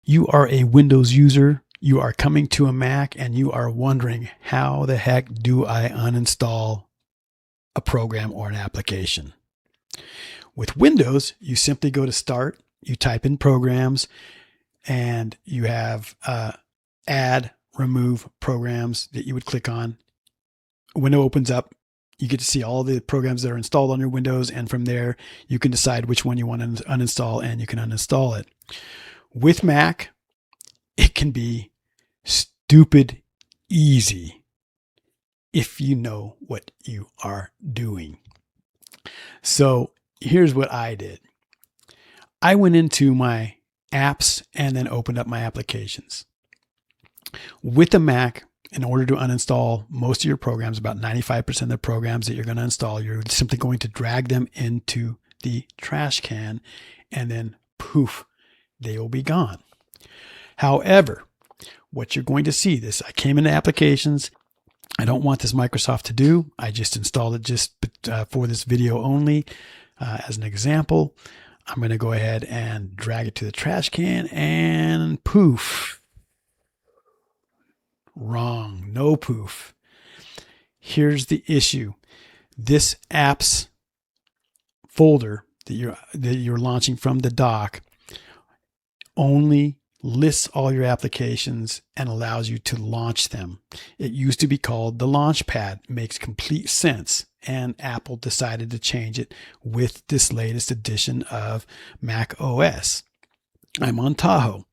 You are a Windows user, you are coming to a Mac, and you are wondering, how the heck do I uninstall a program or an application? With Windows, you simply go to Start, you type in Programs, and you have Add, Remove Programs that you would click on. A window opens up. You get to see all the programs that are installed on your Windows, and from there, you can decide which one you want to uninstall, and you can uninstall it. With Mac, it can be stupid easy if you know what you are doing. So here's what I did. I went into my apps and then opened up my applications. With the Mac, in order to uninstall most of your programs, about 95% of the programs that you're going to install, you're simply going to drag them into the trash can, and then poof, they will be gone. However, what you're going to see this, I came into applications. I don't want this Microsoft to do. I just installed it just for this video only as an example. I'm going to go ahead and drag it to the trash can, and poof. Wrong, no poof. Here's the issue. This apps folder that you're launching from the dock only lists all your applications and allows you to launch them. It used to be called the Launchpad. It makes complete sense, and Apple decided to change it with this latest edition of macOS. I'm on Tahoe.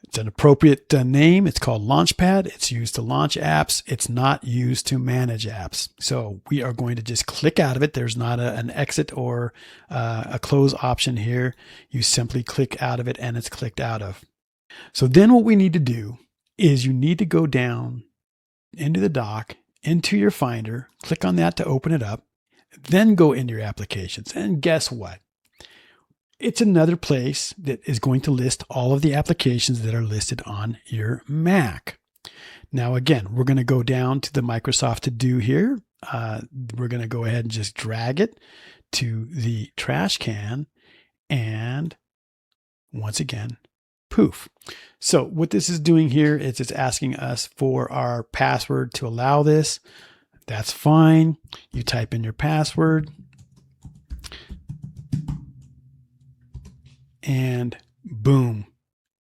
It's an appropriate name. It's called Launchpad. It's used to launch apps. It's not used to manage apps. So we are going to just click out of it. There's not an exit or a close option here. You simply click out of it, and it's clicked out of. So then what we need to do is you need to go down into the dock, into your Finder, click on that to open it up, then go into your applications. And guess what? It's another place that is going to list all of the applications that are listed on your Mac. Now, again, we're going to go down to the Microsoft To Do here. We're going to go ahead and just drag it to the trash can, and once again, poof. So what this is doing here is it's asking us for our password to allow this. That's fine. You type in your password, and boom,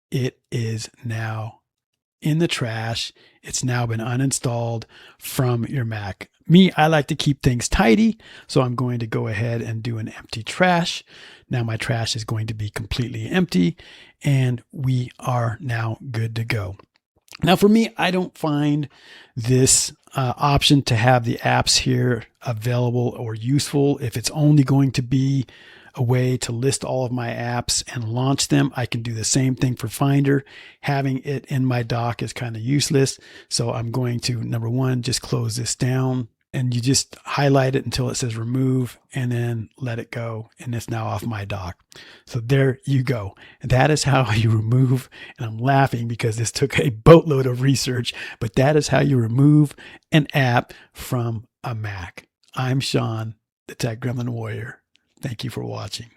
it is now in the trash. It's now been uninstalled from your Mac. Me, I like to keep things tidy, so I'm going to go ahead and do an empty trash. Now my trash is going to be completely empty, and we are now good to go. Now for me, I don't find this option to have the apps here available or useful. If it's only going to be a way to list all of my apps and launch them, I can do the same thing for Finder. Having it in my dock is kind of useless. So I'm going to, number one, just close this down, and you just highlight it until it says remove, and then let it go. And it's now off my dock. So there you go. That is how you remove, and I'm laughing because this took a boatload of research, but that is how you remove an app from a Mac. I'm Sean, the Tech Gremlin Warrior. Thank you for watching.